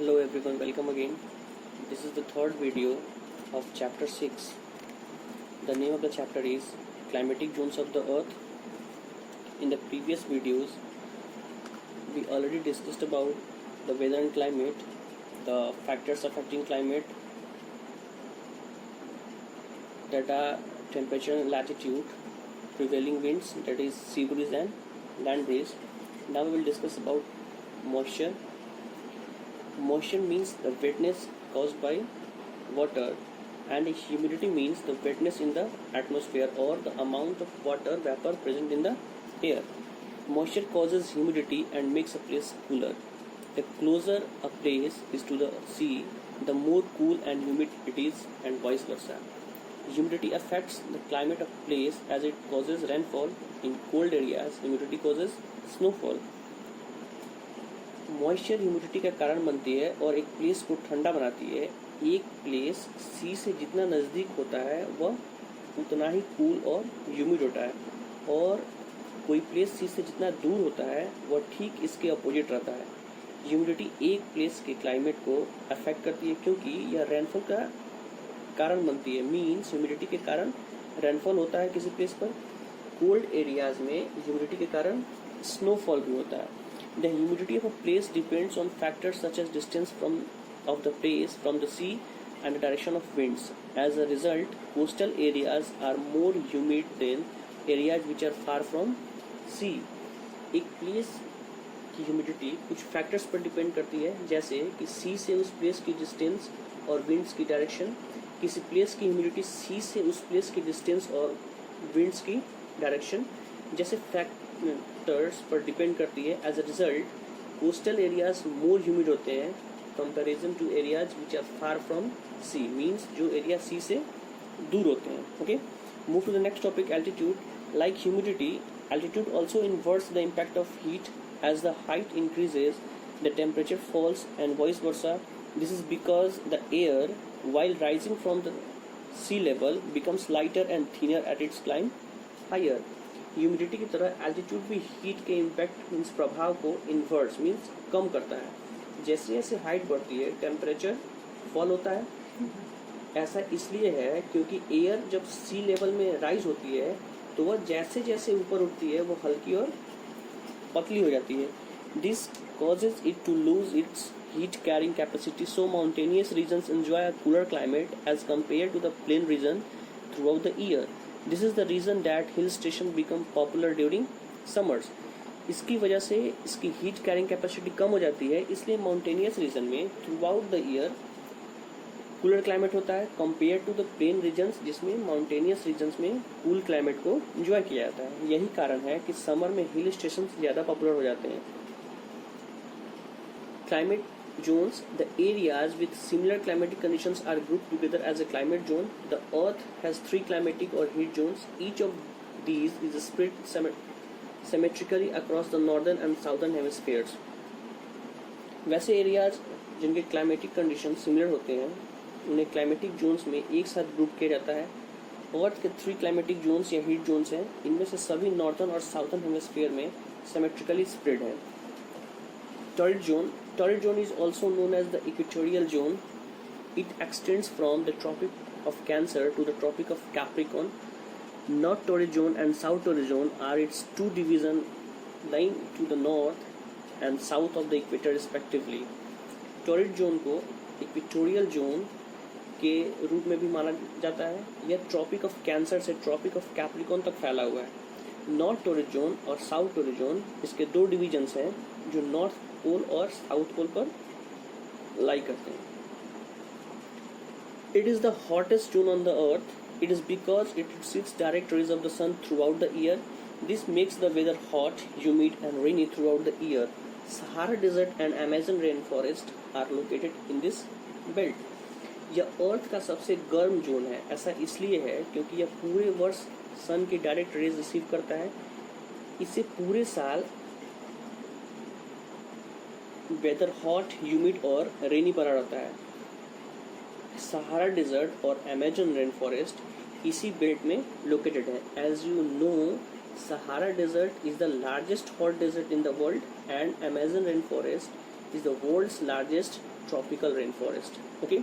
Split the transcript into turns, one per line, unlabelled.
Hello everyone, welcome again. This is the third video of chapter 6. The name of the chapter is Climatic Zones of the Earth. In the previous videos, we already discussed about the weather and climate, the factors affecting climate, that are temperature and latitude, prevailing winds, that is sea breeze and land breeze. Now we will discuss about moisture. Moisture means the wetness caused by water, and humidity means the wetness in the atmosphere or the amount of water vapor present in the air. Moisture causes humidity and makes a place cooler. The closer a place is to the sea, the more cool and humid it is, and vice versa. Humidity affects the climate of place as it causes rainfall. In cold areas, humidity causes snowfall. Moisture humidity का कारण बनती है और एक place को ठंडा बनाती है. एक प्लेस सी से जितना नज़दीक होता है वह उतना ही कूल और ह्यूमिड होता है, और कोई प्लेस सी से जितना दूर होता है वह ठीक इसके अपोजिट रहता है. ह्यूमिडिटी एक प्लेस के क्लाइमेट को अफेक्ट करती है क्योंकि यह रेनफॉल का कारण बनती है. मीन्स ह्यूमिडिटी के कारण रेनफॉल होता है किसी प्लेस पर. कोल्ड एरियाज में ह्यूमिडिटी के कारण स्नोफॉल भी होता है. The humidity of a place depends on factors such as distance of the place from the sea and the direction of winds. As a result, coastal areas are more humid than areas which are far from sea. एक place की humidity कुछ factors पर depend करती है, जैसे कि सी से उस प्लेस की डिस्टेंस और विंड्स की डायरेक्शन. किसी प्लेस की ह्यूमिडिटी सी से उस प्लेस की डिस्टेंस और विंड्स की डायरेक्शन जैसे फैक्टर्स पर डिपेंड करती है. As a result, coastal areas more humid होते हैं comparison to areas which are far from sea. Means जो एरिया सी से दूर होते हैं. Okay, move to the next topic, altitude. Like humidity, altitude also inverts the impact of heat. As the height increases the temperature falls and vice versa. This is because the air while rising from the sea level becomes lighter and thinner at its climb higher. Humidity की तरह altitude भी heat के impact means प्रभाव को inverse means कम करता है. जैसे जैसे हाइट बढ़ती है टेम्परेचर फॉल होता है. ऐसा इसलिए है क्योंकि एयर जब सी लेवल में राइज होती है तो वह जैसे जैसे ऊपर उठती है वो हल्की और पतली हो जाती है. This causes it to lose its heat carrying capacity, so mountainous regions enjoy a cooler climate as compared to the plain region throughout the year. This is the reason that hill stations become popular during summers. इसकी वजह से इसकी heat carrying capacity कम हो जाती है, इसलिए mountainous region में throughout the year cooler climate होता है compare to the plain regions जिसमें माउंटेनियस रीजन्स में कूल क्लाइमेट को एंजॉय किया जाता है. यही कारण है कि समर में हिल स्टेशन ज़्यादा पॉपुलर हो जाते हैं. Climate zones, the areas with similar climatic conditions are grouped together as a climate zone. The earth has 3 climatic or heat zones. Each of these is spread symmetrically across the northern and southern hemispheres. वैसे areas जिनके climatic condition similar होते हैं उन्हें climatic zones में एक साथ group किया जाता है. अर्थ के 3 क्लाइमेटिक जोन्स या हीट जोन्स हैं. इनमें से सभी नॉर्थन और साउथर्न हेमिस्फीयर में सिमेट्रिकली स्प्रेड हैं. Torrid zone is also known as the equatorial zone. It extends from the Tropic of Cancer to the Tropic of Capricorn. North Torrid zone and South Torrid zone are its two divisions lying to the north and south of the equator respectively. Torrid zone को equatorial zone के रूप में भी माना जाता है. यह tropic of cancer से ट्रॉपिक ऑफ कैप्रिकॉर्न तक फैला हुआ है. नॉर्थ टोरिड जोन और साउथ टोरिड जोन इसके 2 डिवीजन्स हैं जो नॉर्थ पोल और साउथ पोल पर लाई करते हैं. It is the hottest zone on the earth. It is because it receives direct rays of the sun throughout the year. This makes the weather hot, humid and rainy throughout the year. Sahara desert and Amazon rain forest are located in this belt. यह earth का सबसे गर्म zone है. ऐसा इसलिए है क्योंकि यह पूरे वर्ष सन की डायरेक्ट रेज रिसीव करता है. इससे पूरे साल वेदर हॉट, ह्यूमिड और रेनी बना रहता है. सहारा डेजर्ट और अमेजन रेन फॉरेस्ट इसी बेल्ट में लोकेटेड है. As you know, Sahara Desert is the largest hot desert in the world, and Amazon rainforest is the world's largest tropical rainforest. Okay.